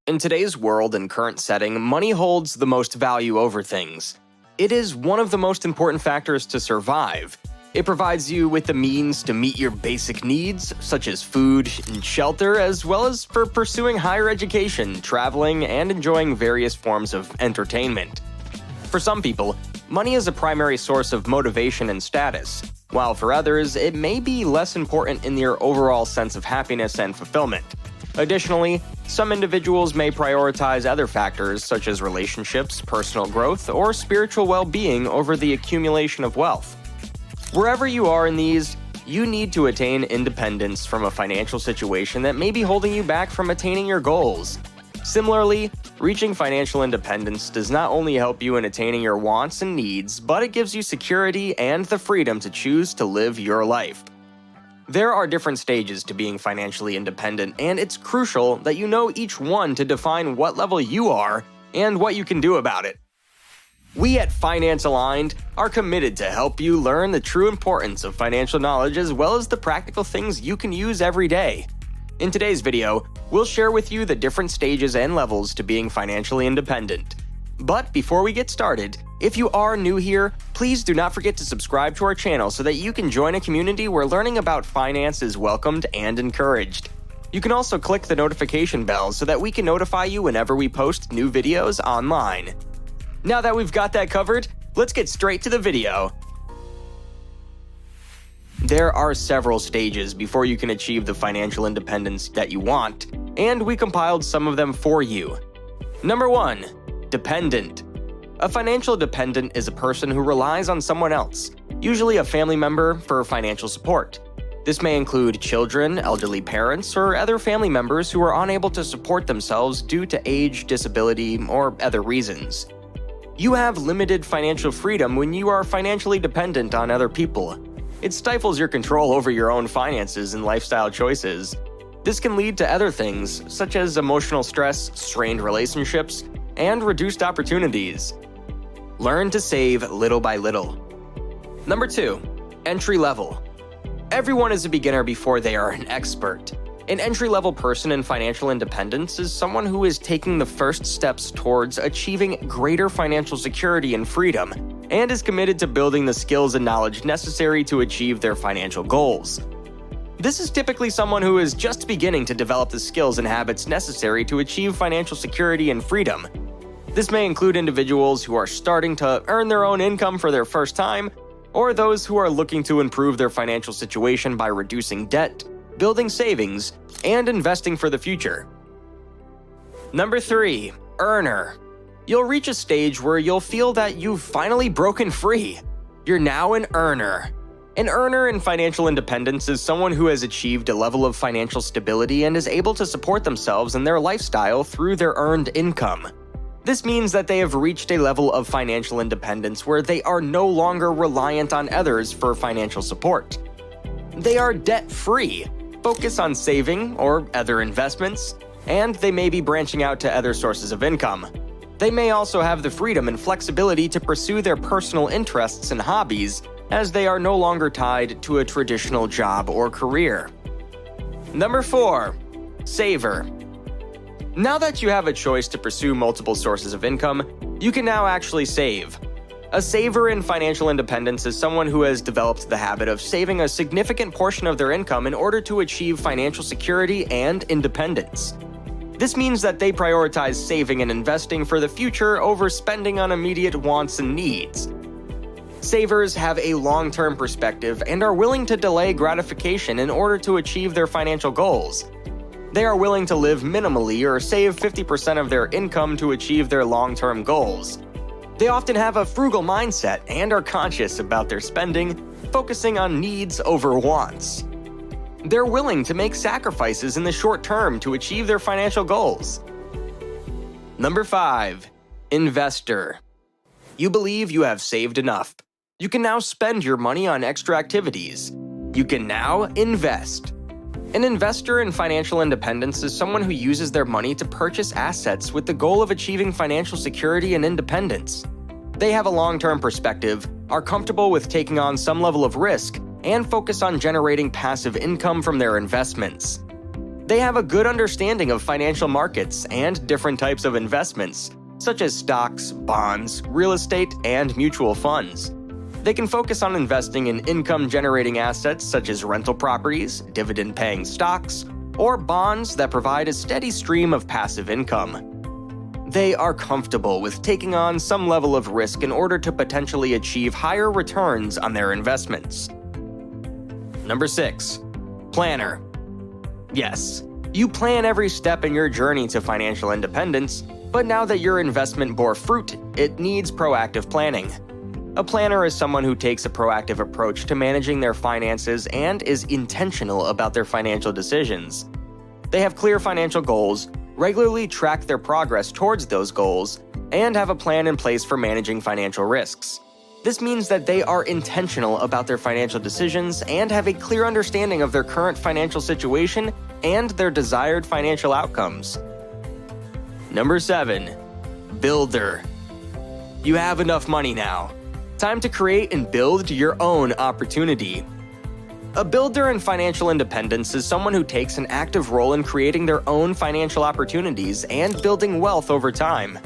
In today's world and current setting, money holds the most value over things. It is one of the most important factors to survive. It provides you with the means to meet your basic needs, such as food and shelter, as well as for pursuing higher education, traveling, and enjoying various forms of entertainment. For some people, money is a primary source of motivation and status, while for others, it may be less important in their overall sense of happiness and fulfillment. Additionally, some individuals may prioritize other factors such as relationships, personal growth, or spiritual well-being over the accumulation of wealth. Wherever you are in these, you need to attain independence from a financial situation that may be holding you back from attaining your goals. Similarly, reaching financial independence does not only help you in attaining your wants and needs, but it gives you security and the freedom to choose to live your life. There are different stages to being financially independent, and it's crucial that you know each one to define what level you are and what you can do about it. We at Finance Aligned are committed to help you learn the true importance of financial knowledge as well as the practical things you can use every day. In today's video, we'll share with you the different stages and levels to being financially independent. But before we get started, if you are new here, please do not forget to subscribe to our channel so that you can join a community where learning about finance is welcomed and encouraged. You can also click the notification bell so that we can notify you whenever we post new videos online. Now that we've got that covered, let's get straight to the video. There are several stages before you can achieve the financial independence that you want, and we compiled some of them for you. Number 1. Dependent. A financial dependent is a person who relies on someone else, usually a family member, for financial support. This may include children, elderly parents, or other family members who are unable to support themselves due to age, disability, or other reasons. You have limited financial freedom when you are financially dependent on other people. It stifles your control over your own finances and lifestyle choices. This can lead to other things, such as emotional stress, strained relationships, and reduced opportunities. Learn to save little by little. Number 2. Entry level. Everyone is a beginner before they are an expert. An entry-level person in financial independence is someone who is taking the first steps towards achieving greater financial security and freedom, and is committed to building the skills and knowledge necessary to achieve their financial goals. This is typically someone who is just beginning to develop the skills and habits necessary to achieve financial security and freedom. This may include individuals who are starting to earn their own income for their first time, or those who are looking to improve their financial situation by reducing debt, building savings, and investing for the future. Number 3. Earner. You'll reach a stage where you'll feel that you've finally broken free. You're now an earner. An earner in financial independence is someone who has achieved a level of financial stability and is able to support themselves and their lifestyle through their earned income. This means that they have reached a level of financial independence where they are no longer reliant on others for financial support. They are debt-free, focus on saving or other investments, and they may be branching out to other sources of income. They may also have the freedom and flexibility to pursue their personal interests and hobbies, as they are no longer tied to a traditional job or career. Number 4. Saver. Now that you have a choice to pursue multiple sources of income, you can now actually save. A saver in financial independence is someone who has developed the habit of saving a significant portion of their income in order to achieve financial security and independence. This means that they prioritize saving and investing for the future over spending on immediate wants and needs. Savers have a long-term perspective and are willing to delay gratification in order to achieve their financial goals. They are willing to live minimally or save 50% of their income to achieve their long-term goals. They often have a frugal mindset and are conscious about their spending, focusing on needs over wants. They're willing to make sacrifices in the short term to achieve their financial goals. Number 5. Investor. You believe you have saved enough. You can now spend your money on extra activities. You can now invest. An investor in financial independence is someone who uses their money to purchase assets with the goal of achieving financial security and independence. They have a long-term perspective, are comfortable with taking on some level of risk, and focus on generating passive income from their investments. They have a good understanding of financial markets and different types of investments, such as stocks, bonds, real estate, and mutual funds. They can focus on investing in income-generating assets such as rental properties, dividend-paying stocks, or bonds that provide a steady stream of passive income. They are comfortable with taking on some level of risk in order to potentially achieve higher returns on their investments. Number 6. Planner. Yes, you plan every step in your journey to financial independence, but now that your investment bore fruit, it needs proactive planning. A planner is someone who takes a proactive approach to managing their finances and is intentional about their financial decisions. They have clear financial goals, regularly track their progress towards those goals, and have a plan in place for managing financial risks. This means that they are intentional about their financial decisions and have a clear understanding of their current financial situation and their desired financial outcomes. Number 7. Builder. You have enough money now. Time to create and build your own opportunity. A builder in financial independence is someone who takes an active role in creating their own financial opportunities and building wealth over time.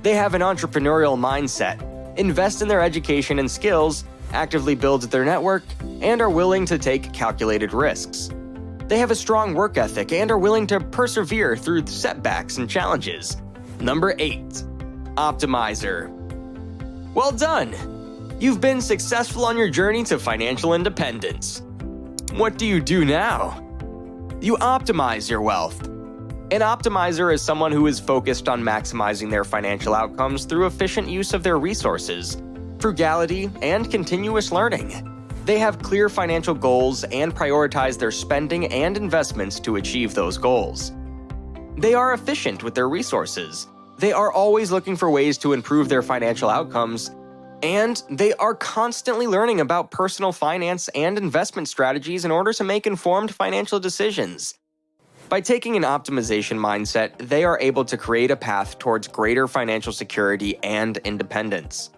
They have an entrepreneurial mindset, invest in their education and skills, actively build their network, and are willing to take calculated risks. They have a strong work ethic and are willing to persevere through setbacks and challenges. Number 8. Optimizer. Well done! You've been successful on your journey to financial independence. What do you do now? You optimize your wealth. An optimizer is someone who is focused on maximizing their financial outcomes through efficient use of their resources, frugality, and continuous learning. They have clear financial goals and prioritize their spending and investments to achieve those goals. They are efficient with their resources. They are always looking for ways to improve their financial outcomes, and they are constantly learning about personal finance and investment strategies in order to make informed financial decisions. By taking an optimization mindset, they are able to create a path towards greater financial security and independence.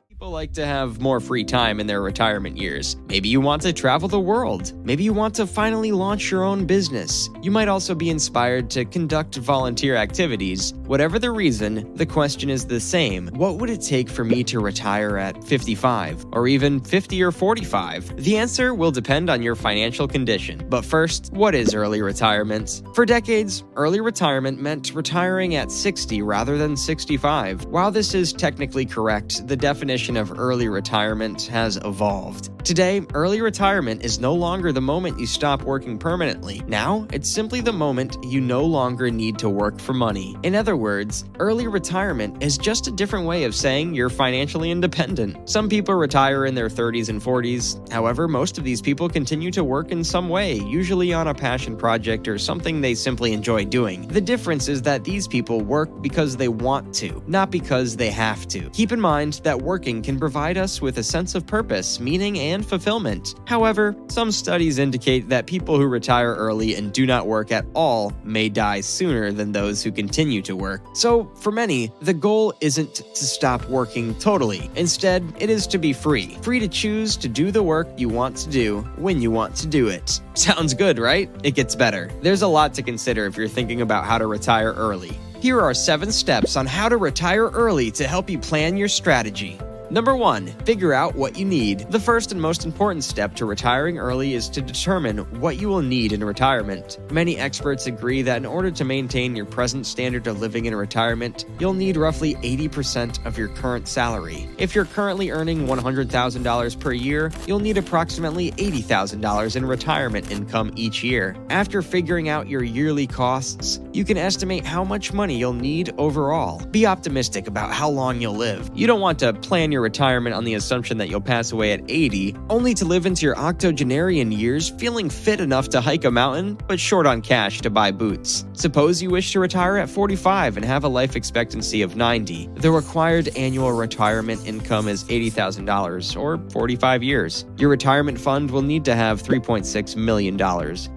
People like to have more free time in their retirement years. Maybe you want to travel the world. Maybe you want to finally launch your own business. You might also be inspired to conduct volunteer activities. Whatever the reason, the question is the same. What would it take for me to retire at 55, or even 50 or 45? The answer will depend on your financial condition. But first, what is early retirement? For decades, early retirement meant retiring at 60 rather than 65. While this is technically correct, the definition of early retirement has evolved. Today, early retirement is no longer the moment you stop working permanently. Now, it's simply the moment you no longer need to work for money. In other words, early retirement is just a different way of saying you're financially independent. Some people retire in their 30s and 40s. However, most of these people continue to work in some way, usually on a passion project or something they simply enjoy doing. The difference is that these people work because they want to, not because they have to. Keep in mind that working can provide us with a sense of purpose, meaning, and fulfillment. However, some studies indicate that people who retire early and do not work at all may die sooner than those who continue to work. So, for many, the goal isn't to stop working totally. Instead, it is to be free. Free to choose to do the work you want to do when you want to do it. Sounds good, right? It gets better. There's a lot to consider if you're thinking about how to retire early. Here are 7 steps on how to retire early to help you plan your strategy. Number 1. Figure out what you need. The first and most important step to retiring early is to determine what you will need in retirement. Many experts agree that in order to maintain your present standard of living in retirement, you'll need roughly 80% of your current salary. If you're currently earning $100,000 per year, you'll need approximately $80,000 in retirement income each year. After figuring out your yearly costs, you can estimate how much money you'll need overall. Be optimistic about how long you'll live. You don't want to plan your retirement on the assumption that you'll pass away at 80, only to live into your octogenarian years feeling fit enough to hike a mountain, but short on cash to buy boots. Suppose you wish to retire at 45 and have a life expectancy of 90. The required annual retirement income is $80,000, or 45 years. Your retirement fund will need to have $3.6 million,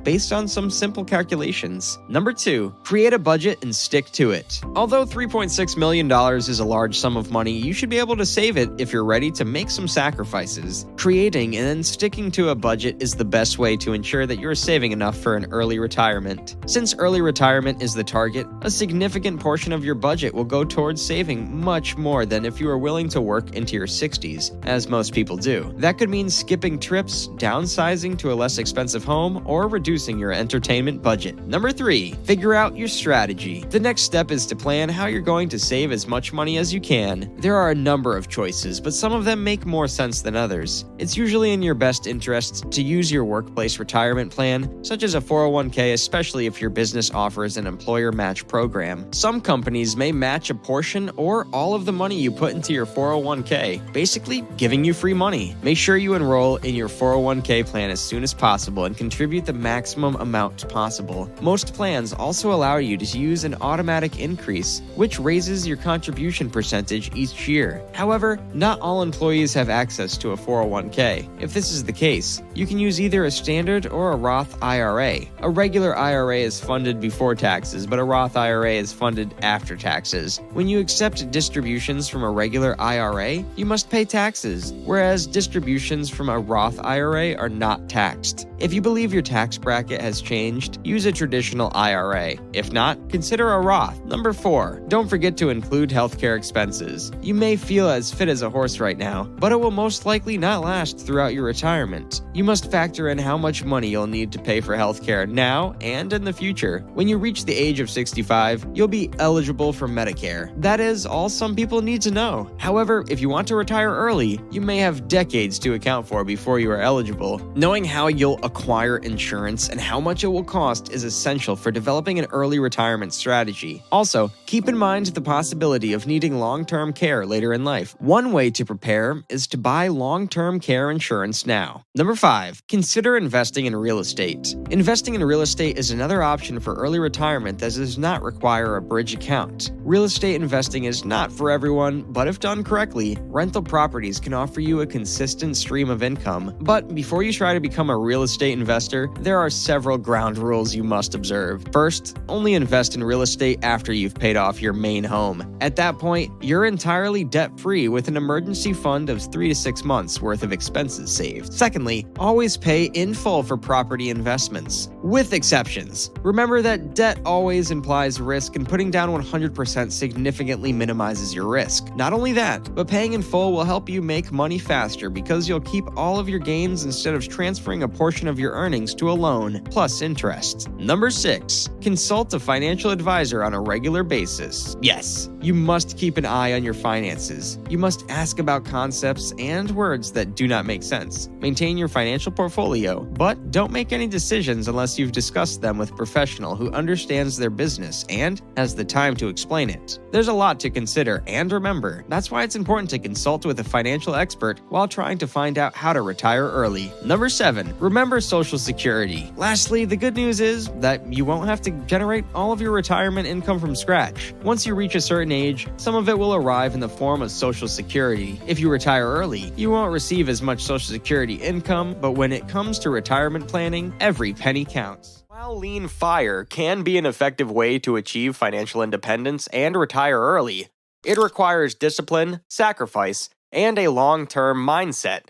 based on some simple calculations. Number 2. Create a budget and stick to it. Although $3.6 million is a large sum of money, you should be able to save it if you're ready to make some sacrifices. Creating and then sticking to a budget is the best way to ensure that you're saving enough for an early retirement. Since early retirement is the target, a significant portion of your budget will go towards saving much more than if you are willing to work into your 60s, as most people do. That could mean skipping trips, downsizing to a less expensive home, or reducing your entertainment budget. Number 3, figure out your strategy. The next step is to plan how you're going to save as much money as you can. There are a number of choices, but some of them make more sense than others. It's usually in your best interest to use your workplace retirement plan, such as a 401k, especially if your business offers an employer match program. Some companies may match a portion or all of the money you put into your 401k, basically giving you free money. Make sure you enroll in your 401k plan as soon as possible and contribute the maximum amount possible. Most plans also allow you to use an automatic increase, which raises your contribution percentage each year. However, not all employees have access to a 401k. If this is the case, you can use either a standard or a Roth IRA. A regular IRA is funded before taxes, but a Roth IRA is funded after taxes. When you accept distributions from a regular IRA, you must pay taxes, whereas distributions from a Roth IRA are not taxed. If you believe your tax bracket has changed, use a traditional IRA. If not, consider a Roth. Number 4, don't forget to include healthcare expenses. You may feel as fit as a horse right now, but it will most likely not last throughout your retirement. You must factor in how much money you'll need to pay for healthcare now and in the future. When you reach the age of 65, you'll be eligible for Medicare. That is all some people need to know. However, if you want to retire early, you may have decades to account for before you are eligible. Knowing how you'll acquire insurance and how much it will cost is essential for developing an early retirement strategy. Also, keep in mind the possibility of needing long-term care later in life. One way to prepare is to buy long-term care insurance now. Number 5, consider investing in real estate. Investing in real estate is another option for early retirement that does not require a bridge account. Real estate investing is not for everyone, but if done correctly, rental properties can offer you a consistent stream of income. But before you try to become a real estate investor, there are several ground rules you must observe. First, only invest in real estate after you've paid off your main home. At that point, you're entirely debt-free with an emergency fund of 3 to 6 months worth of expenses saved. Secondly, always pay in full for property investments, with exceptions. Remember that debt always implies risk, and putting down 100% significantly minimizes your risk. Not only that, but paying in full will help you make money faster because you'll keep all of your gains instead of transferring a portion of your earnings to a loan, plus interest. Number 6, consult a financial advisor on a regular basis. Yes, you must keep an eye on your finances. You must ask about concepts and words that do not make sense. Maintain your financial portfolio, but don't make any decisions unless you've discussed them with a professional who understands their business and has the time to explain it. There's a lot to consider, and remember, that's why it's important to consult with a financial expert while trying to find out how to retire early. Number 7, remember Social Security. Lastly, the good news is that you won't have to generate all of your retirement income from scratch. Once you reach a certain age, some of it will arrive in the form of Social Security. If you retire early, you won't receive as much Social Security income, but when it comes to retirement planning, every penny counts. While lean fire can be an effective way to achieve financial independence and retire early, it requires discipline, sacrifice, and a long-term mindset.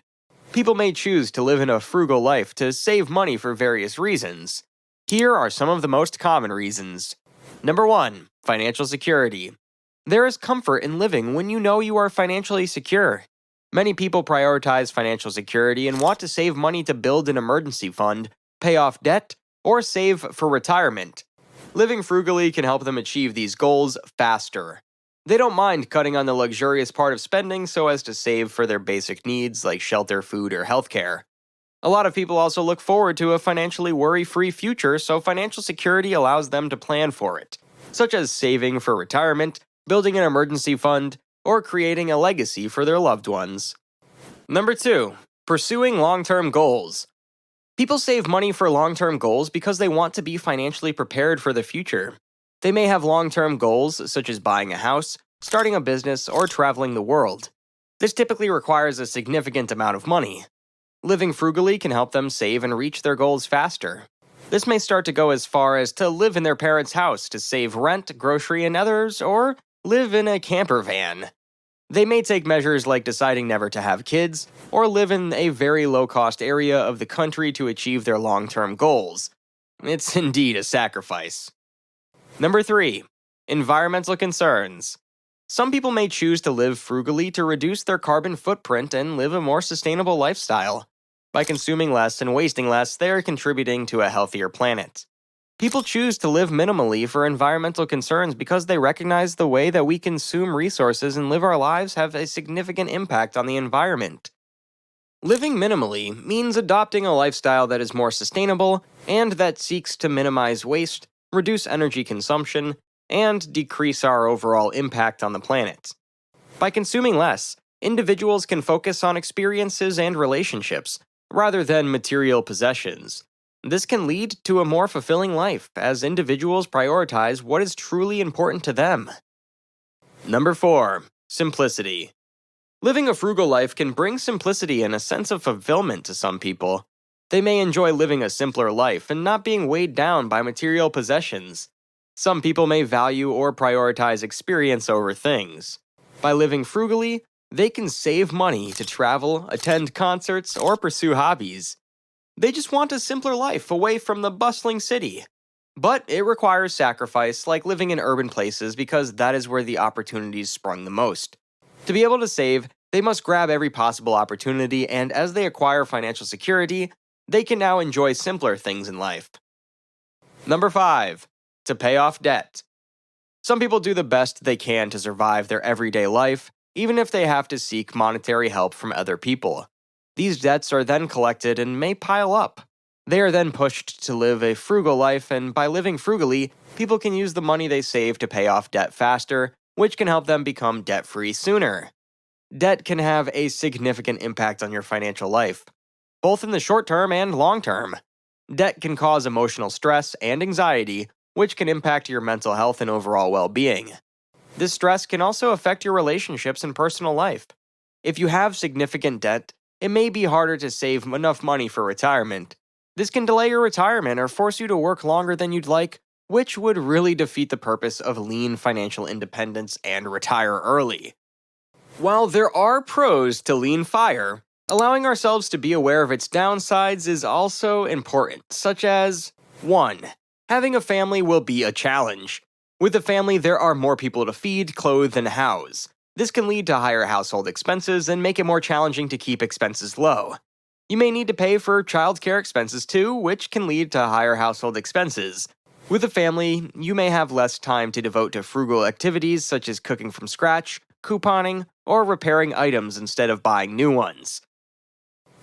People may choose to live in a frugal life to save money for various reasons. Here are some of the most common reasons. Number 1, financial security. There is comfort in living when you know you are financially secure. Many people prioritize financial security and want to save money to build an emergency fund, pay off debt, or save for retirement. Living frugally can help them achieve these goals faster. They don't mind cutting on the luxurious part of spending so as to save for their basic needs like shelter, food, or healthcare. A lot of people also look forward to a financially worry-free future, so financial security allows them to plan for it, such as saving for retirement, building an emergency fund, or creating a legacy for their loved ones. Number 2, pursuing long-term goals. People save money for long-term goals because they want to be financially prepared for the future. They may have long-term goals such as buying a house, starting a business, or traveling the world. This typically requires a significant amount of money. Living frugally can help them save and reach their goals faster. This may start to go as far as to live in their parents' house to save rent, grocery, and others, or live in a camper van. They may take measures like deciding never to have kids, or live in a very low-cost area of the country to achieve their long-term goals. It's indeed a sacrifice. Number 3. Environmental concerns. Some people may choose to live frugally to reduce their carbon footprint and live a more sustainable lifestyle. By consuming less and wasting less, they are contributing to a healthier planet. People choose to live minimally for environmental concerns because they recognize the way that we consume resources and live our lives have a significant impact on the environment. Living minimally means adopting a lifestyle that is more sustainable and that seeks to minimize waste, reduce energy consumption, and decrease our overall impact on the planet. By consuming less, individuals can focus on experiences and relationships, rather than material possessions. This can lead to a more fulfilling life as individuals prioritize what is truly important to them. Number 4. Simplicity. Living a frugal life can bring simplicity and a sense of fulfillment to some people. They may enjoy living a simpler life and not being weighed down by material possessions. Some people may value or prioritize experience over things. By living frugally, they can save money to travel, attend concerts, or pursue hobbies. They just want a simpler life away from the bustling city. But it requires sacrifice, like living in urban places, because that is where the opportunities sprung the most. To be able to save, they must grab every possible opportunity, and as they acquire financial security, they can now enjoy simpler things in life. Number 5. To pay off debt. Some people do the best they can to survive their everyday life, even if they have to seek monetary help from other people. These debts are then collected and may pile up. They are then pushed to live a frugal life, and by living frugally, people can use the money they save to pay off debt faster, which can help them become debt-free sooner. Debt can have a significant impact on your financial life, both in the short term and long term. Debt can cause emotional stress and anxiety, which can impact your mental health and overall well-being. This stress can also affect your relationships and personal life. If you have significant debt, it may be harder to save enough money for retirement. This can delay your retirement or force you to work longer than you'd like, which would really defeat the purpose of lean financial independence and retire early. While there are pros to lean FIRE, allowing ourselves to be aware of its downsides is also important, such as 1. Having a family will be a challenge. With a family, there are more people to feed, clothe, and house. This can lead to higher household expenses and make it more challenging to keep expenses low. You may need to pay for childcare expenses too, which can lead to higher household expenses. With a family, you may have less time to devote to frugal activities such as cooking from scratch, couponing, or repairing items instead of buying new ones.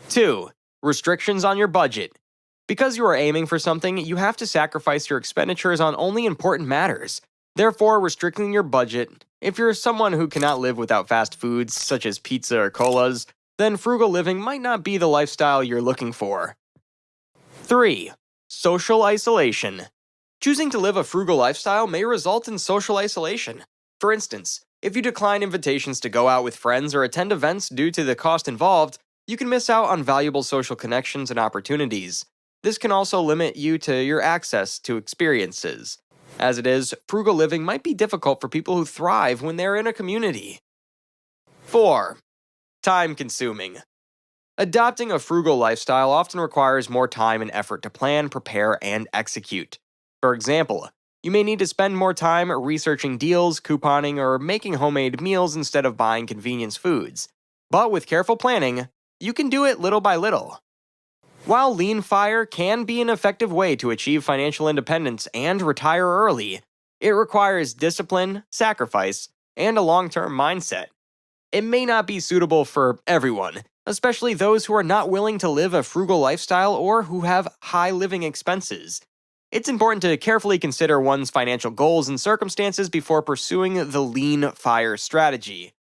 2. Restrictions on your budget. Because you are aiming for something, you have to sacrifice your expenditures on only important matters. Therefore, restricting your budget. If you're someone who cannot live without fast foods, such as pizza or colas, then frugal living might not be the lifestyle you're looking for. 3. Social isolation. Choosing to live a frugal lifestyle may result in social isolation. For instance, if you decline invitations to go out with friends or attend events due to the cost involved, you can miss out on valuable social connections and opportunities. This can also limit you to your access to experiences. As it is, frugal living might be difficult for people who thrive when they're in a community. 4. Time-consuming. Adopting a frugal lifestyle often requires more time and effort to plan, prepare, and execute. For example, you may need to spend more time researching deals, couponing, or making homemade meals instead of buying convenience foods. But with careful planning, you can do it little by little. While lean FIRE can be an effective way to achieve financial independence and retire early, it requires discipline, sacrifice, and a long-term mindset. It may not be suitable for everyone, especially those who are not willing to live a frugal lifestyle or who have high living expenses. It's important to carefully consider one's financial goals and circumstances before pursuing the lean FIRE strategy.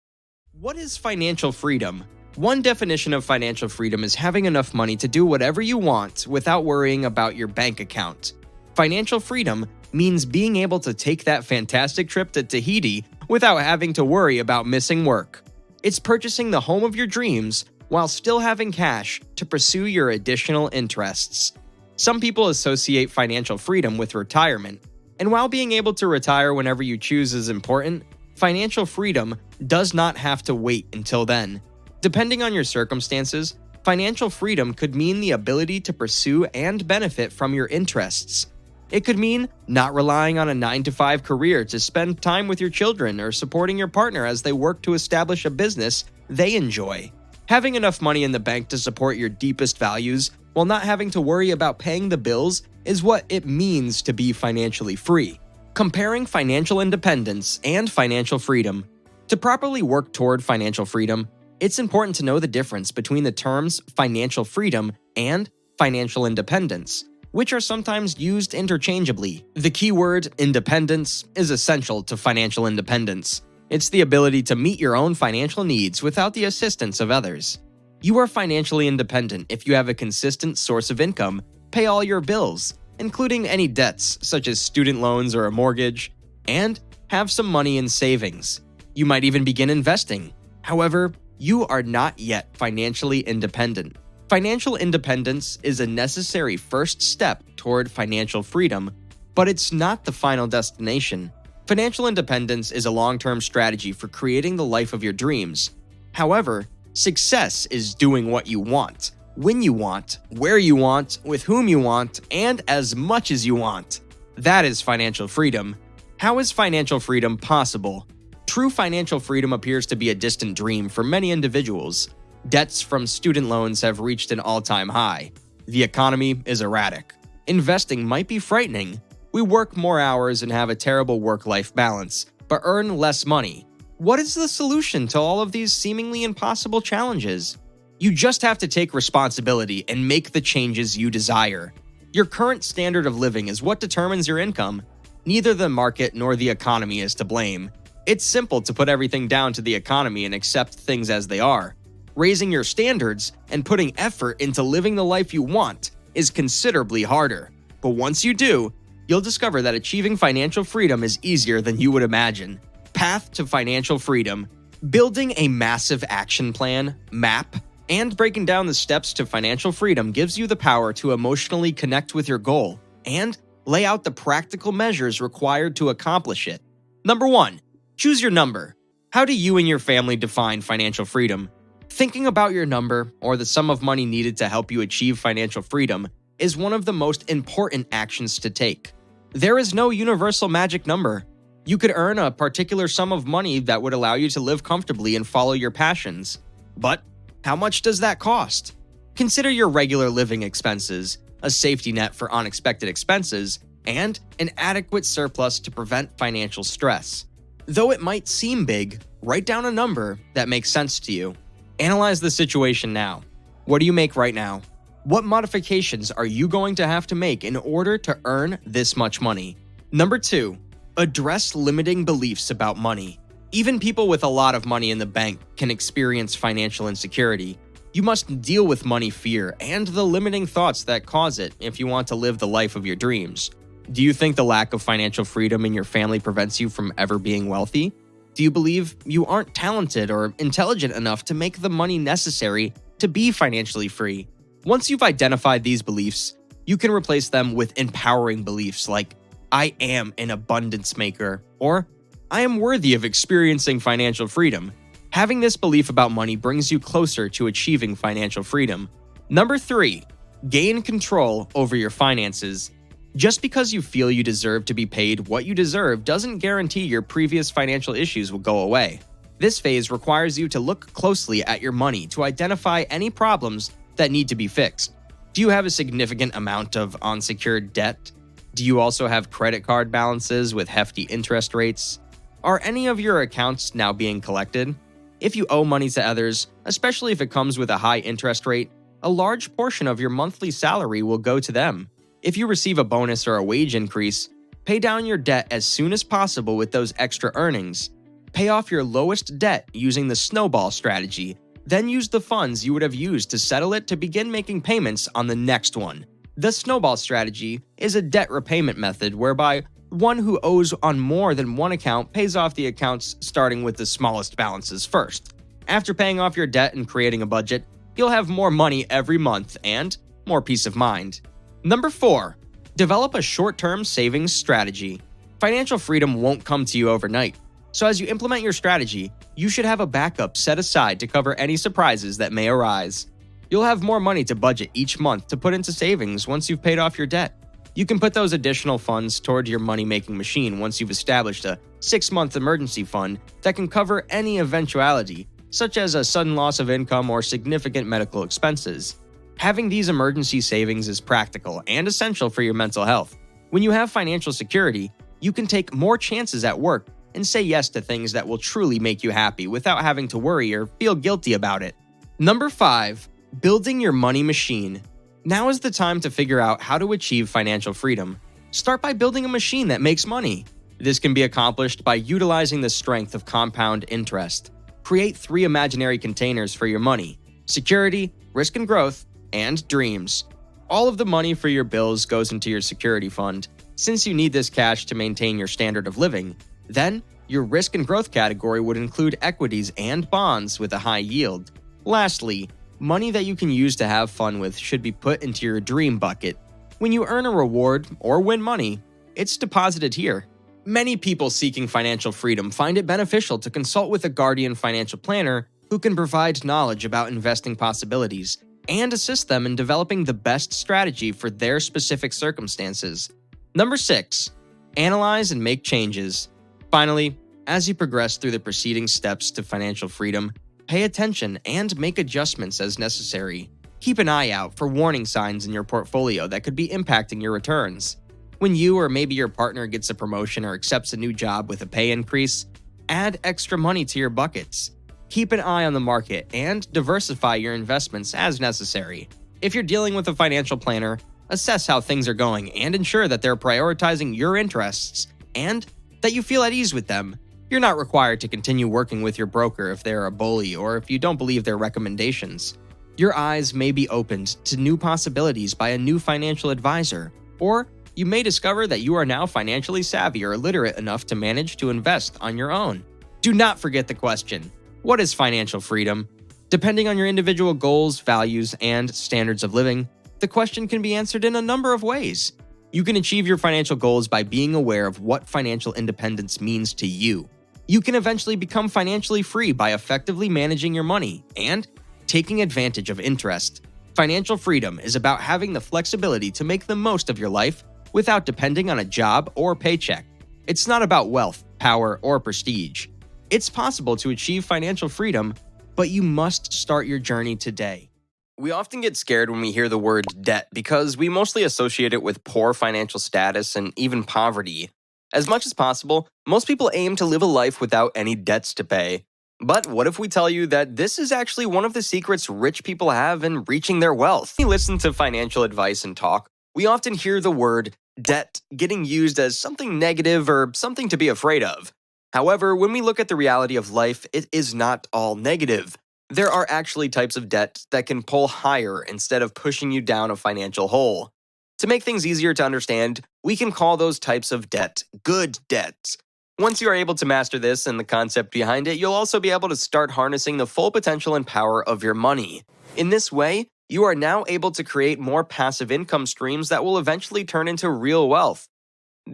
What is financial freedom? One definition of financial freedom is having enough money to do whatever you want without worrying about your bank account. Financial freedom means being able to take that fantastic trip to Tahiti without having to worry about missing work. It's purchasing the home of your dreams while still having cash to pursue your additional interests. Some people associate financial freedom with retirement, and while being able to retire whenever you choose is important, financial freedom does not have to wait until then. Depending on your circumstances, financial freedom could mean the ability to pursue and benefit from your interests. It could mean not relying on a 9-to-5 career to spend time with your children or supporting your partner as they work to establish a business they enjoy. Having enough money in the bank to support your deepest values while not having to worry about paying the bills is what it means to be financially free. Comparing financial independence and financial freedom. To properly work toward financial freedom, it's important to know the difference between the terms financial freedom and financial independence, which are sometimes used interchangeably. The keyword independence is essential to financial independence. It's the ability to meet your own financial needs without the assistance of others. You are financially independent if you have a consistent source of income, pay all your bills, including any debts such as student loans or a mortgage, and have some money in savings. You might even begin investing. However, you are not yet financially independent. Financial independence is a necessary first step toward financial freedom, but it's not the final destination. Financial independence is a long-term strategy for creating the life of your dreams. However, success is doing what you want, when you want, where you want, with whom you want, and as much as you want. That is financial freedom. How is financial freedom possible? True financial freedom appears to be a distant dream for many individuals. Debts from student loans have reached an all-time high. The economy is erratic. Investing might be frightening. We work more hours and have a terrible work-life balance, but earn less money. What is the solution to all of these seemingly impossible challenges? You just have to take responsibility and make the changes you desire. Your current standard of living is what determines your income. Neither the market nor the economy is to blame. It's simple to put everything down to the economy and accept things as they are. Raising your standards and putting effort into living the life you want is considerably harder. But once you do, you'll discover that achieving financial freedom is easier than you would imagine. Path to financial freedom. Building a massive action plan, map, and breaking down the steps to financial freedom gives you the power to emotionally connect with your goal and lay out the practical measures required to accomplish it. Number 1. Choose your number. How do you and your family define financial freedom? Thinking about your number, or the sum of money needed to help you achieve financial freedom, is one of the most important actions to take. There is no universal magic number. You could earn a particular sum of money that would allow you to live comfortably and follow your passions. But how much does that cost? Consider your regular living expenses, a safety net for unexpected expenses, and an adequate surplus to prevent financial stress. Though it might seem big, write down a number that makes sense to you. Analyze the situation now. What do you make right now? What modifications are you going to have to make in order to earn this much money? Number 2. Address limiting beliefs about money. Even people with a lot of money in the bank can experience financial insecurity. You must deal with money fear and the limiting thoughts that cause it if you want to live the life of your dreams. Do you think the lack of financial freedom in your family prevents you from ever being wealthy? Do you believe you aren't talented or intelligent enough to make the money necessary to be financially free? Once you've identified these beliefs, you can replace them with empowering beliefs like, I am an abundance maker, or I am worthy of experiencing financial freedom. Having this belief about money brings you closer to achieving financial freedom. Number 3. Gain control over your finances. Just because you feel you deserve to be paid what you deserve doesn't guarantee your previous financial issues will go away. This phase requires you to look closely at your money to identify any problems that need to be fixed. Do you have a significant amount of unsecured debt? Do you also have credit card balances with hefty interest rates? Are any of your accounts now being collected? If you owe money to others, especially if it comes with a high interest rate, a large portion of your monthly salary will go to them. If you receive a bonus or a wage increase, pay down your debt as soon as possible with those extra earnings. Pay off your lowest debt using the snowball strategy, then use the funds you would have used to settle it to begin making payments on the next one. The snowball strategy is a debt repayment method whereby one who owes on more than one account pays off the accounts starting with the smallest balances first. After paying off your debt and creating a budget, you'll have more money every month and more peace of mind. Number 4. Develop a short-term savings strategy. Financial freedom won't come to you overnight, so as you implement your strategy, you should have a backup set aside to cover any surprises that may arise. You'll have more money to budget each month to put into savings once you've paid off your debt. You can put those additional funds toward your money-making machine once you've established a 6-month emergency fund that can cover any eventuality, such as a sudden loss of income or significant medical expenses. Having these emergency savings is practical and essential for your mental health. When you have financial security, you can take more chances at work and say yes to things that will truly make you happy without having to worry or feel guilty about it. Number 5. Building your money machine. Now is the time to figure out how to achieve financial freedom. Start by building a machine that makes money. This can be accomplished by utilizing the strength of compound interest. Create 3 imaginary containers for your money: security, risk and growth, and dreams. All of the money for your bills goes into your security fund, since you need this cash to maintain your standard of living. Then, your risk and growth category would include equities and bonds with a high yield. Lastly, money that you can use to have fun with should be put into your dream bucket. When you earn a reward or win money, it's deposited here. Many people seeking financial freedom find it beneficial to consult with a guardian financial planner who can provide knowledge about investing possibilities and assist them in developing the best strategy for their specific circumstances. Number 6. Analyze and make changes. Finally, as you progress through the preceding steps to financial freedom, pay attention and make adjustments as necessary. Keep an eye out for warning signs in your portfolio that could be impacting your returns. When you or maybe your partner gets a promotion or accepts a new job with a pay increase, add extra money to your buckets. Keep an eye on the market and diversify your investments as necessary. If you're dealing with a financial planner, assess how things are going and ensure that they're prioritizing your interests and that you feel at ease with them. You're not required to continue working with your broker if they're a bully or if you don't believe their recommendations. Your eyes may be opened to new possibilities by a new financial advisor, or you may discover that you are now financially savvy or literate enough to manage to invest on your own. Do not forget the question: what is financial freedom? Depending on your individual goals, values, and standards of living, the question can be answered in a number of ways. You can achieve your financial goals by being aware of what financial independence means to you. You can eventually become financially free by effectively managing your money and taking advantage of interest. Financial freedom is about having the flexibility to make the most of your life without depending on a job or paycheck. It's not about wealth, power, or prestige. It's possible to achieve financial freedom, but you must start your journey today. We often get scared when we hear the word debt because we mostly associate it with poor financial status and even poverty. As much as possible, most people aim to live a life without any debts to pay. But what if we tell you that this is actually one of the secrets rich people have in reaching their wealth? When we listen to financial advice and talk, we often hear the word debt getting used as something negative or something to be afraid of. However, when we look at the reality of life, it is not all negative. There are actually types of debt that can pull higher instead of pushing you down a financial hole. To make things easier to understand, we can call those types of debt good debts. Once you are able to master this and the concept behind it, you'll also be able to start harnessing the full potential and power of your money. In this way, you are now able to create more passive income streams that will eventually turn into real wealth.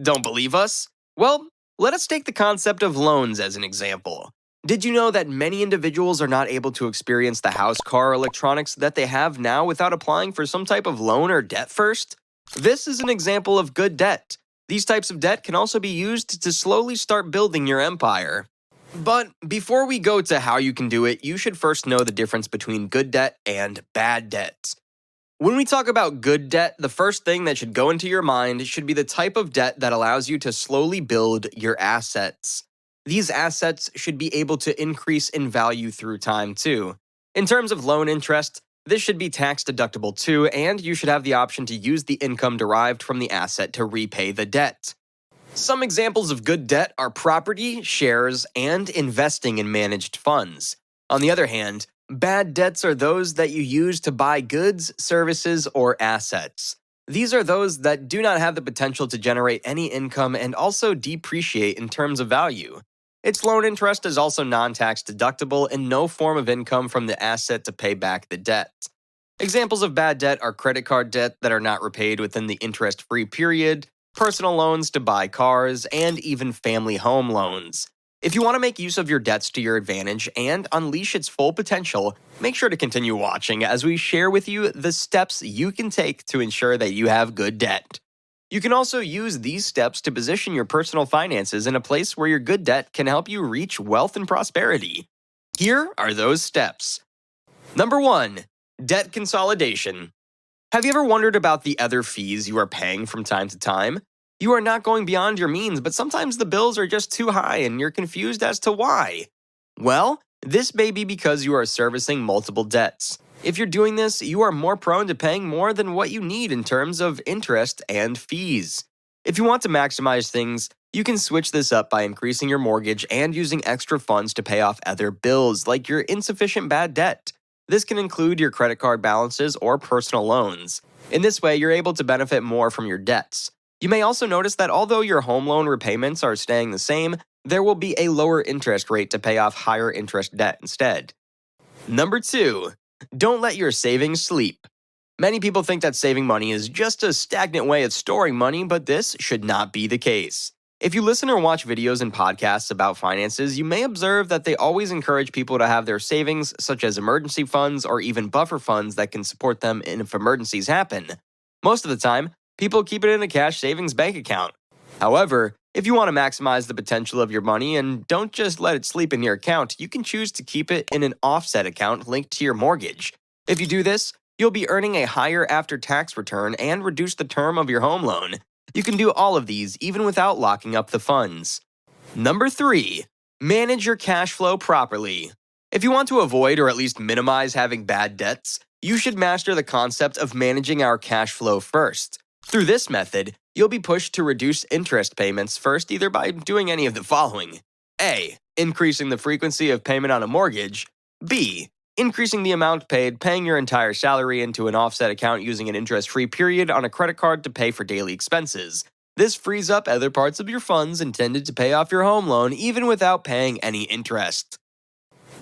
Don't believe us? Well, let us take the concept of loans as an example. Did you know that many individuals are not able to experience the house, car, or electronics that they have now without applying for some type of loan or debt first? This is an example of good debt. These types of debt can also be used to slowly start building your empire. But before we go to how you can do it, you should first know the difference between good debt and bad debt. When we talk about good debt, the first thing that should go into your mind should be the type of debt that allows you to slowly build your assets. These assets should be able to increase in value through time too. In terms of loan interest, this should be tax deductible too, and you should have the option to use the income derived from the asset to repay the debt. Some examples of good debt are property, shares, and investing in managed funds. On the other hand, bad debts are those that you use to buy goods, services, or assets. These are those that do not have the potential to generate any income and also depreciate in terms of value. Its loan interest is also non-tax deductible and no form of income from the asset to pay back the debt. Examples of bad debt are credit card debt that are not repaid within the interest-free period, personal loans to buy cars, and even family home loans. If you want to make use of your debts to your advantage and unleash its full potential, make sure to continue watching as we share with you the steps you can take to ensure that you have good debt. You can also use these steps to position your personal finances in a place where your good debt can help you reach wealth and prosperity. Here are those steps. Number 1. Debt consolidation. Have you ever wondered about the other fees you are paying from time to time? You are not going beyond your means, but sometimes the bills are just too high and you're confused as to why. Well, this may be because you are servicing multiple debts. If you're doing this, you are more prone to paying more than what you need in terms of interest and fees. If you want to maximize things, you can switch this up by increasing your mortgage and using extra funds to pay off other bills like your insufficient bad debt. This can include your credit card balances or personal loans. In this way, you're able to benefit more from your debts. You may also notice that although your home loan repayments are staying the same, there will be a lower interest rate to pay off higher interest debt instead. Number 2. Don't let your savings sleep. Many people think that saving money is just a stagnant way of storing money, but this should not be the case. If you listen or watch videos and podcasts about finances, you may observe that they always encourage people to have their savings, such as emergency funds or even buffer funds that can support them if emergencies happen. Most of the time, people keep it in a cash savings bank account. However, if you want to maximize the potential of your money and don't just let it sleep in your account, you can choose to keep it in an offset account linked to your mortgage. If you do this, you'll be earning a higher after-tax return and reduce the term of your home loan. You can do all of these even without locking up the funds. Number 3. Manage your cash flow properly. If you want to avoid or at least minimize having bad debts, you should master the concept of managing our cash flow first. Through this method, you'll be pushed to reduce interest payments first either by doing any of the following. A. Increasing the frequency of payment on a mortgage. B. Increasing the amount paid, paying your entire salary into an offset account using an interest-free period on a credit card to pay for daily expenses. This frees up other parts of your funds intended to pay off your home loan even without paying any interest.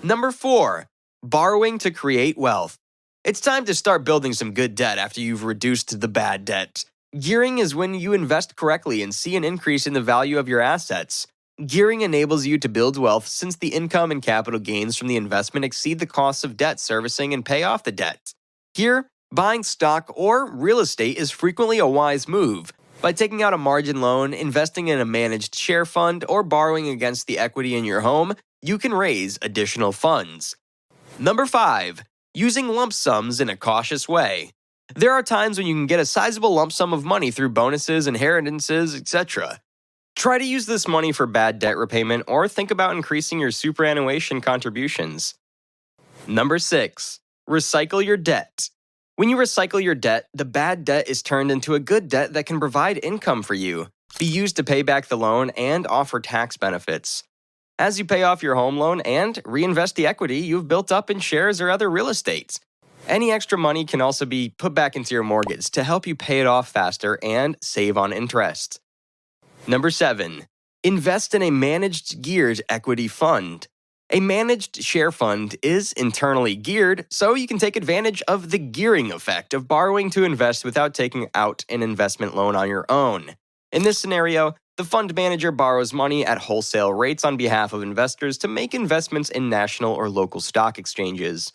Number 4. Borrowing to create wealth. It's time to start building some good debt after you've reduced the bad debt. Gearing is when you invest correctly and see an increase in the value of your assets. Gearing enables you to build wealth since the income and capital gains from the investment exceed the costs of debt servicing and pay off the debt. Here, buying stock or real estate is frequently a wise move. By taking out a margin loan, investing in a managed share fund, or borrowing against the equity in your home, you can raise additional funds. Number 5. Using lump sums in a cautious way. There are times when you can get a sizable lump sum of money through bonuses, inheritances, etc. Try to use this money for bad debt repayment or think about increasing your superannuation contributions. Number 6. Recycle your debt. When you recycle your debt, the bad debt is turned into a good debt that can provide income for you, be used to pay back the loan, and offer tax benefits. As you pay off your home loan and reinvest the equity you've built up in shares or other real estate. Any extra money can also be put back into your mortgage to help you pay it off faster and save on interest. Number 7. Invest in a managed geared equity fund. A managed share fund is internally geared, so you can take advantage of the gearing effect of borrowing to invest without taking out an investment loan on your own. In this scenario, the fund manager borrows money at wholesale rates on behalf of investors to make investments in national or local stock exchanges.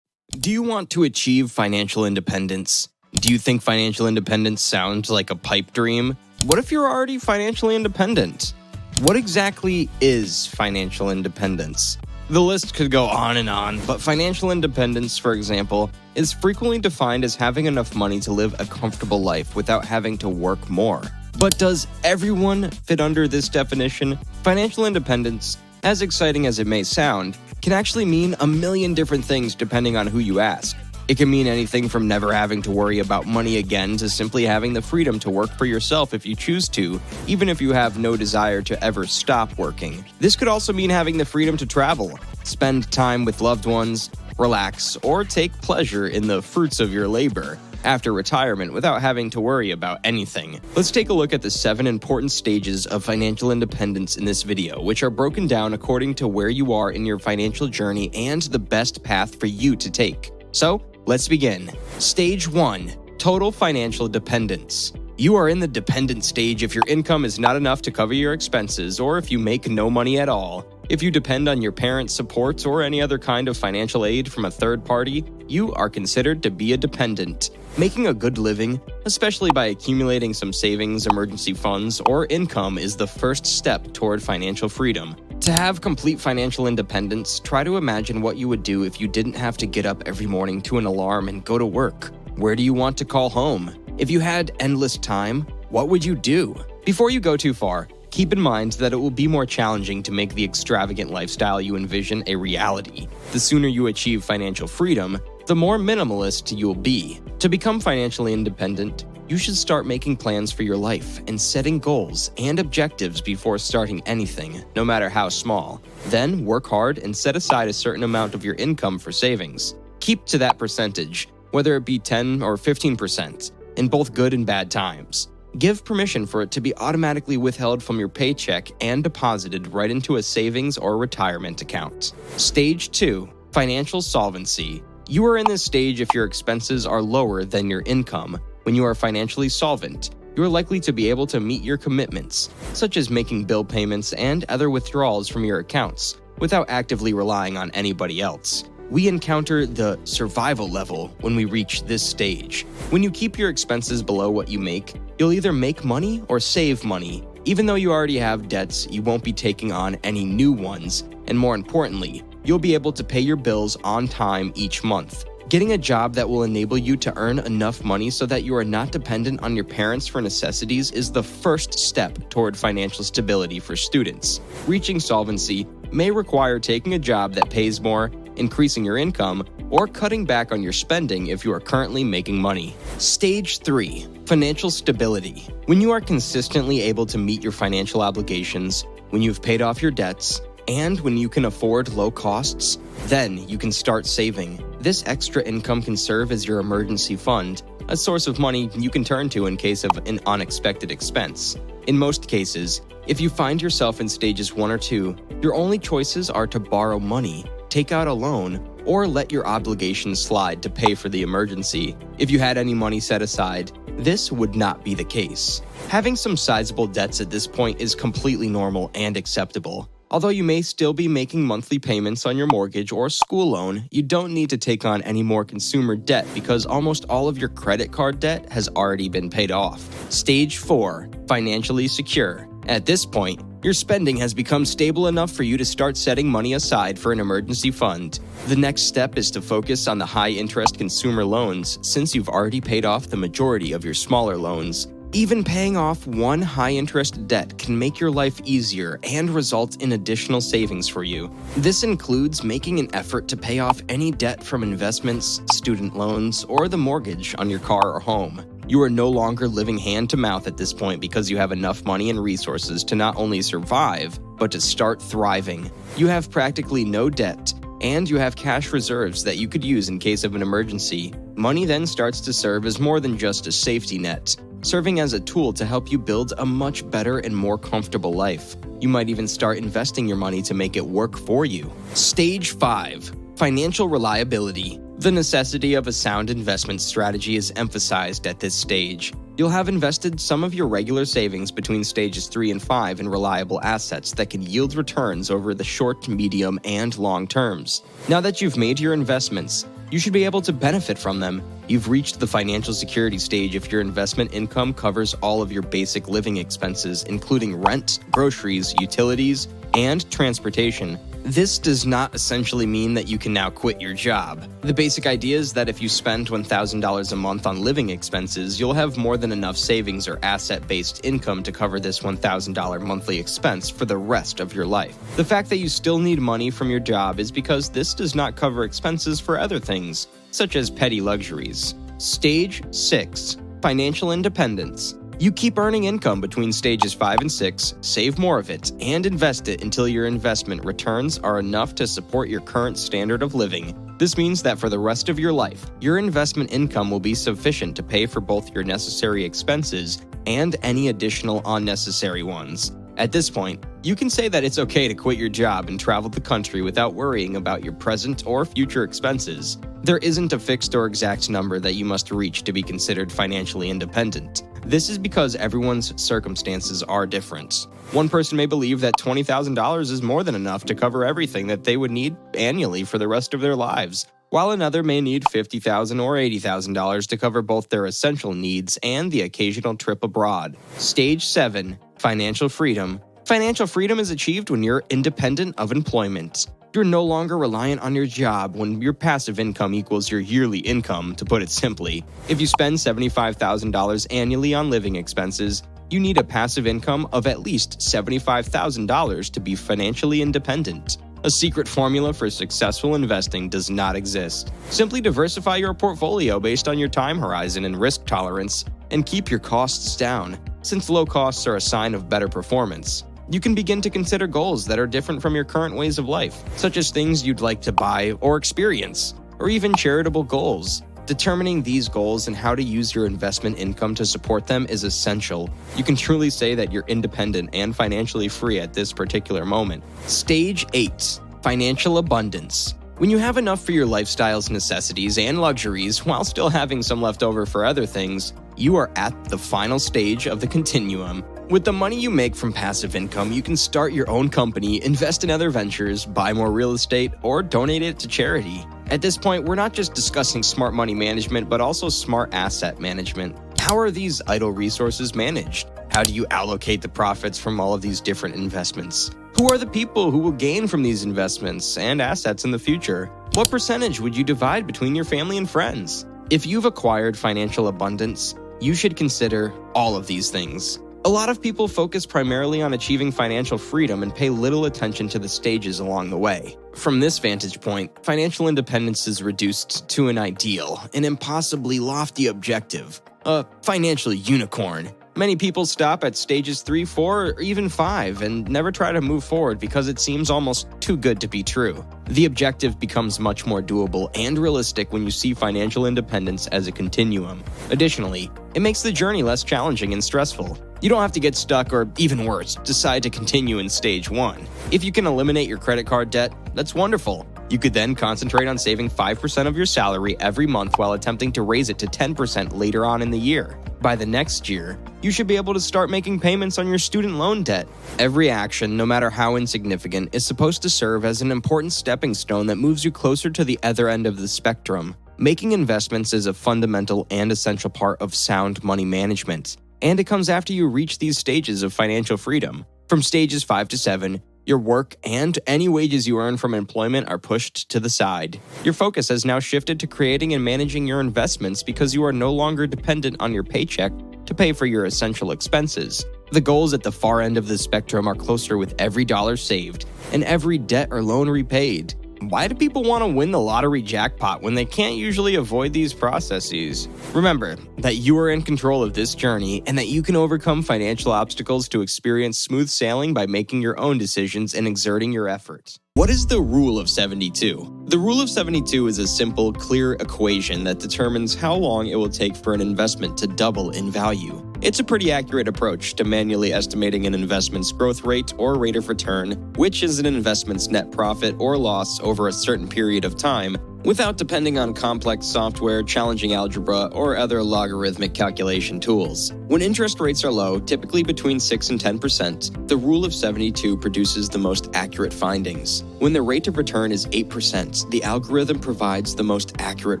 Do you want to achieve financial independence? Do you think financial independence sounds like a pipe dream? What if you're already financially independent? What exactly is financial independence? The list could go on, but financial independence, for example, is frequently defined as having enough money to live a comfortable life without having to work more. But does everyone fit under this definition? Financial independence, as exciting as it may sound, can actually mean a million different things depending on who you ask. It can mean anything from never having to worry about money again to simply having the freedom to work for yourself if you choose to, even if you have no desire to ever stop working. This could also mean having the freedom to travel, spend time with loved ones, relax, or take pleasure in the fruits of your labor after retirement without having to worry about anything. Let's take a look at the 7 important stages of financial independence in this video, which are broken down according to where you are in your financial journey and the best path for you to take. So, Let's begin. Stage 1. Total financial dependence. You are in the dependent stage if your income is not enough to cover your expenses or if you make no money at all. If you depend on your parents' support or any other kind of financial aid from a third party, you are considered to be a dependent. Making a good living, especially by accumulating some savings, emergency funds, or income, is the first step toward financial freedom. To have complete financial independence, try to imagine what you would do if you didn't have to get up every morning to an alarm and go to work. Where do you want to call home? If you had endless time, what would you do? Before you go too far, keep in mind that it will be more challenging to make the extravagant lifestyle you envision a reality. The sooner you achieve financial freedom, the more minimalist you'll be. To become financially independent, you should start making plans for your life and setting goals and objectives before starting anything, no matter how small. Then work hard and set aside a certain amount of your income for savings. Keep to that percentage, whether it be 10 or 15%. In both good and bad times. Give permission for it to be automatically withheld from your paycheck and deposited right into a savings or retirement account. Stage 2. Financial solvency. You are in this stage if your expenses are lower than your income. When you are financially solvent, you are likely to be able to meet your commitments, such as making bill payments and other withdrawals from your accounts, without actively relying on anybody else. We encounter the survival level when we reach this stage. When you keep your expenses below what you make, you'll either make money or save money. Even though you already have debts, you won't be taking on any new ones, and more importantly, you'll be able to pay your bills on time each month. Getting a job that will enable you to earn enough money so that you are not dependent on your parents for necessities is the first step toward financial stability for students. Reaching solvency may require taking a job that pays more, increasing your income, or cutting back on your spending if you are currently making money. Stage 3. Financial stability. When you are consistently able to meet your financial obligations, when you've paid off your debts, and when you can afford low costs, then you can start saving. This extra income can serve as your emergency fund, a source of money you can turn to in case of an unexpected expense. In most cases, if you find yourself in stages 1 or 2, your only choices are to borrow money, take out a loan, or let your obligations slide to pay for the emergency. If you had any money set aside, this would not be the case. Having some sizable debts at this point is completely normal and acceptable. Although you may still be making monthly payments on your mortgage or school loan, you don't need to take on any more consumer debt because almost all of your credit card debt has already been paid off. Stage 4. Financially secure. At this point, your spending has become stable enough for you to start setting money aside for an emergency fund. The next step is to focus on the high-interest consumer loans since you've already paid off the majority of your smaller loans. Even paying off one high-interest debt can make your life easier and result in additional savings for you. This includes making an effort to pay off any debt from investments, student loans, or the mortgage on your car or home. You are no longer living hand-to-mouth at this point because you have enough money and resources to not only survive, but to start thriving. You have practically no debt, and you have cash reserves that you could use in case of an emergency. Money then starts to serve as more than just a safety net, serving as a tool to help you build a much better and more comfortable life. You might even start investing your money to make it work for you. Stage 5. Financial reliability. The necessity of a sound investment strategy is emphasized at this stage. You'll have invested some of your regular savings between stages 3 and 5 in reliable assets that can yield returns over the short, medium, and long terms. Now that you've made your investments, you should be able to benefit from them. You've reached the financial security stage if your investment income covers all of your basic living expenses, including rent, groceries, utilities, and transportation. This does not essentially mean that you can now quit your job. The basic idea is that if you spend $1,000 a month on living expenses, you'll have more than enough savings or asset-based income to cover this $1,000 monthly expense for the rest of your life. The fact that you still need money from your job is because this does not cover expenses for other things, such as petty luxuries. Stage 6. Financial independence. You keep earning income between stages 5 and 6, save more of it, and invest it until your investment returns are enough to support your current standard of living. This means that for the rest of your life, your investment income will be sufficient to pay for both your necessary expenses and any additional unnecessary ones. At this point, you can say that it's okay to quit your job and travel the country without worrying about your present or future expenses. There isn't a fixed or exact number that you must reach to be considered financially independent. This is because everyone's circumstances are different. One person may believe that $20,000 is more than enough to cover everything that they would need annually for the rest of their lives, while another may need $50,000 or $80,000 to cover both their essential needs and the occasional trip abroad. Stage 7. Financial freedom. Financial freedom is achieved when you're independent of employment. You're no longer reliant on your job when your passive income equals your yearly income, to put it simply. If you spend $75,000 annually on living expenses, you need a passive income of at least $75,000 to be financially independent. A secret formula for successful investing does not exist. Simply diversify your portfolio based on your time horizon and risk tolerance, and keep your costs down, since low costs are a sign of better performance. You can begin to consider goals that are different from your current ways of life, such as things you'd like to buy or experience, or even charitable goals. Determining these goals and how to use your investment income to support them is essential. You can truly say that you're independent and financially free at this particular moment. Stage 8. Financial abundance. When you have enough for your lifestyle's necessities and luxuries while still having some left over for other things, you are at the final stage of the continuum. With the money you make from passive income, you can start your own company, invest in other ventures, buy more real estate, or donate it to charity. At this point, we're not just discussing smart money management, but also smart asset management. How are these idle resources managed? How do you allocate the profits from all of these different investments? Who are the people who will gain from these investments and assets in the future? What percentage would you divide between your family and friends? If you've acquired financial abundance, you should consider all of these things. A lot of people focus primarily on achieving financial freedom and pay little attention to the stages along the way. From this vantage point, financial independence is reduced to an ideal, an impossibly lofty objective, a financial unicorn. Many people stop at stages 3, 4, or even 5 and never try to move forward because it seems almost too good to be true. The objective becomes much more doable and realistic when you see financial independence as a continuum. Additionally, it makes the journey less challenging and stressful. You don't have to get stuck or, even worse, decide to continue in stage 1. If you can eliminate your credit card debt, that's wonderful. You could then concentrate on saving 5% of your salary every month while attempting to raise it to 10% later on in the year. By the next year, you should be able to start making payments on your student loan debt. Every action, no matter how insignificant, is supposed to serve as an important stepping stone that moves you closer to the other end of the spectrum. Making investments is a fundamental and essential part of sound money management, and it comes after you reach these stages of financial freedom. From stages 5 to 7, your work and any wages you earn from employment are pushed to the side. Your focus has now shifted to creating and managing your investments because you are no longer dependent on your paycheck to pay for your essential expenses. The goals at the far end of the spectrum are closer with every dollar saved and every debt or loan repaid. Why do people want to win the lottery jackpot when they can't usually avoid these processes? Remember that you are in control of this journey and that you can overcome financial obstacles to experience smooth sailing by making your own decisions and exerting your efforts. What is the Rule of 72? The Rule of 72 is a simple, clear equation that determines how long it will take for an investment to double in value. It's a pretty accurate approach to manually estimating an investment's growth rate or rate of return, which is an investment's net profit or loss over a certain period of time, without depending on complex software, challenging algebra, or other logarithmic calculation tools. When interest rates are low, typically between 6 and 10%, the Rule of 72 produces the most accurate findings. When the rate of return is 8%, the algorithm provides the most accurate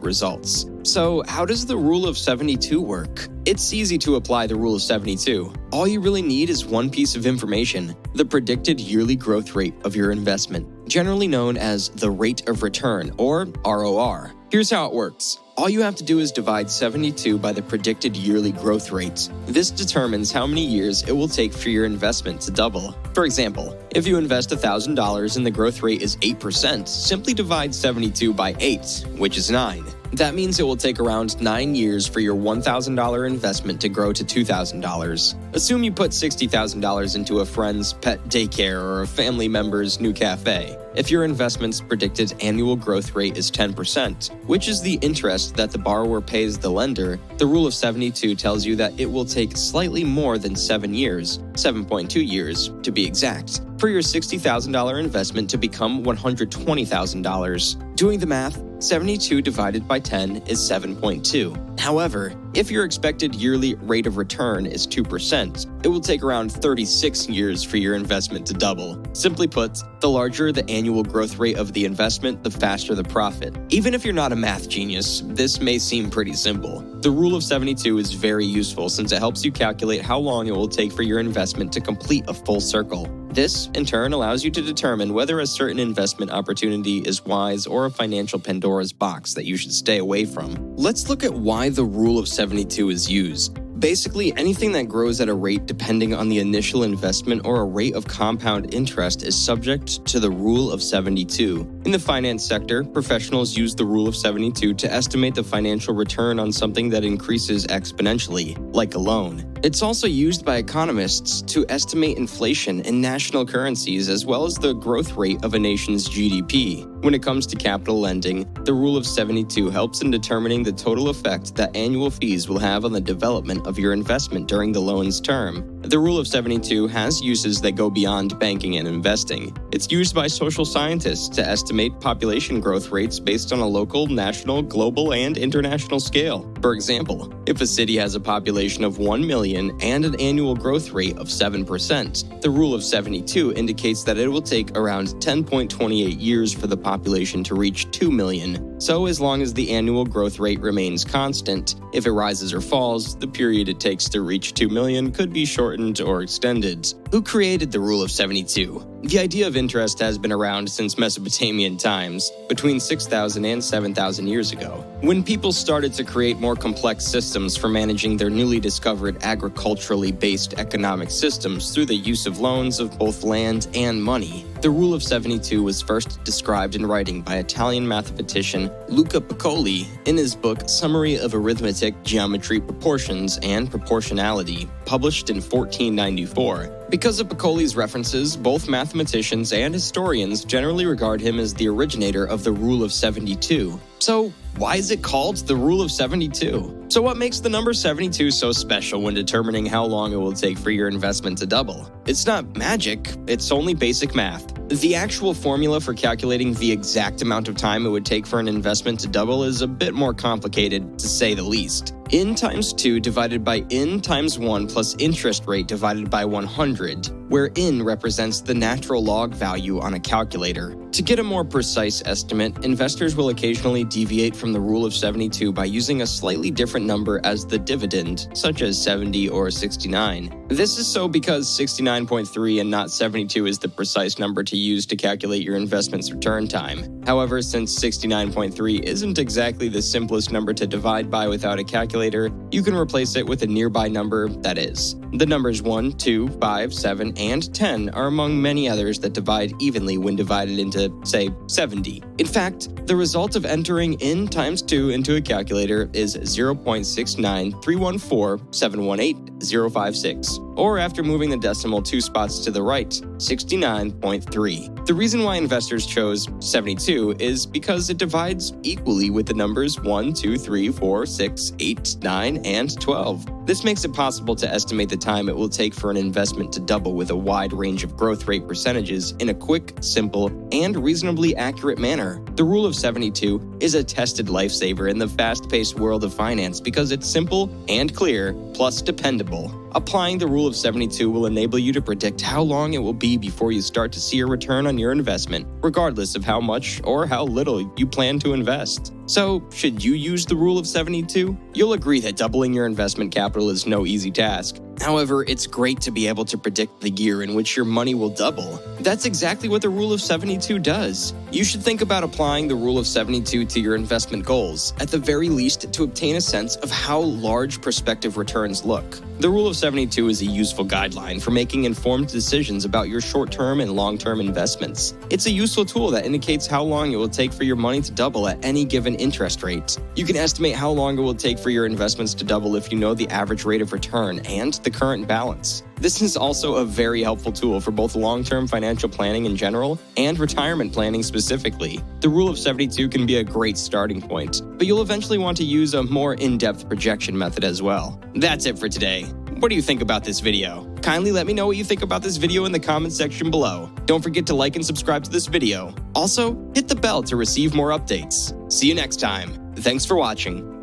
results. So, how does the Rule of 72 work? It's easy to apply the Rule of 72. All you really need is one piece of information: the predicted yearly growth rate of your investment, generally known as the rate of return, or ROR. Here's how it works. All you have to do is divide 72 by the predicted yearly growth rate. This determines how many years it will take for your investment to double. For example, if you invest $1,000 and the growth rate is 8%, simply divide 72 by 8, which is 9. That means it will take around 9 years for your $1,000 investment to grow to $2,000. Assume you put $60,000 into a friend's pet daycare or a family member's new cafe. If your investment's predicted annual growth rate is 10%, which is the interest that the borrower pays the lender, the rule of 72 tells you that it will take slightly more than 7 years, 7.2 years to be exact, for your $60,000 investment to become $120,000. Doing the math, 72 divided by 10 is 7.2. However, if your expected yearly rate of return is 2%, it will take around 36 years for your investment to double. Simply put, the larger the annual growth rate of the investment, the faster the profit. Even if you're not a math genius, this may seem pretty simple. The rule of 72 is very useful since it helps you calculate how long it will take for your investment to complete a full circle. This, in turn, allows you to determine whether a certain investment opportunity is wise or a financial Pandora's box that you should stay away from. Let's look at why the rule of 72 is used. Basically, anything that grows at a rate depending on the initial investment or a rate of compound interest is subject to the rule of 72. In the finance sector, professionals use the rule of 72 to estimate the financial return on something that increases exponentially, like a loan. It's also used by economists to estimate inflation in national currencies as well as the growth rate of a nation's GDP. When it comes to capital lending, the rule of 72 helps in determining the total effect that annual fees will have on the development of your investment during the loan's term. The rule of 72 has uses that go beyond banking and investing. It's used by social scientists to estimate population growth rates based on a local, national, global, and international scale. For example, if a city has a population of 1 million and an annual growth rate of 7%, the rule of 72 indicates that it will take around 10.28 years for the population to reach 2 million. So as long as the annual growth rate remains constant, if it rises or falls, the period it takes to reach 2 million could be shortened or extended. Who created the rule of 72? The idea of interest has been around since Mesopotamian times, between 6,000 and 7,000 years ago, when people started to create more complex systems for managing their newly discovered agriculturally based economic systems through the use of loans of both land and money. The rule of 72 was first described in writing by Italian mathematician Luca Piccoli in his book Summary of Arithmetic, Geometry, Proportions, and Proportionality, published in 1494. Because of Piccoli's references, both mathematicians and historians generally regard him as the originator of the rule of 72. So, why is it called the rule of 72? So what makes the number 72 so special when determining how long it will take for your investment to double? It's not magic, it's only basic math. The actual formula for calculating the exact amount of time it would take for an investment to double is a bit more complicated, to say the least. N times 2 divided by N times 1 plus interest rate divided by 100, where N represents the natural log value on a calculator. To get a more precise estimate, investors will occasionally deviate from the rule of 72 by using a slightly different number as the dividend, such as 70 or 69. This is so because 69.3 and not 72 is the precise number to use to calculate your investment's return time. However, since 69.3 isn't exactly the simplest number to divide by without a calculator, you can replace it with a nearby number that is. The numbers 1, 2, 5, 7, and 10 are among many others that divide evenly when divided into, say, 70. In fact, the result of entering N times 2 into a calculator is 0.69314718056, or after moving the decimal 2 spots to the right, 69.3. The reason why investors chose 72 is because it divides equally with the numbers 1, 2, 3, 4, 6, 8, 9, and 12. This makes it possible to estimate the time it will take for an investment to double with a wide range of growth rate percentages in a quick, simple, and reasonably accurate manner. The rule of 72 is a tested lifesaver in the fast-paced world of finance because it's simple and clear, plus dependable. Applying the rule of 72 will enable you to predict how long it will be before you start to see a return on your investment, regardless of how much or how little you plan to invest. So, should you use the rule of 72? You'll agree that doubling your investment capital is no easy task. However, it's great to be able to predict the year in which your money will double. That's exactly what the rule of 72 does. You should think about applying the rule of 72 to your investment goals, at the very least to obtain a sense of how large prospective returns look. The rule of 72 is a useful guideline for making informed decisions about your short-term and long-term investments. It's a useful tool that indicates how long it will take for your money to double at any given interest rate. You can estimate how long it will take for your investments to double if you know the average rate of return and the current balance. This is also a very helpful tool for both long-term financial planning in general and retirement planning specifically. The Rule of 72 can be a great starting point, but you'll eventually want to use a more in-depth projection method as well. That's it for today. What do you think about this video? Kindly let me know what you think about this video in the comments section below. Don't forget to like and subscribe to this video. Also, hit the bell to receive more updates. See you next time. Thanks for watching.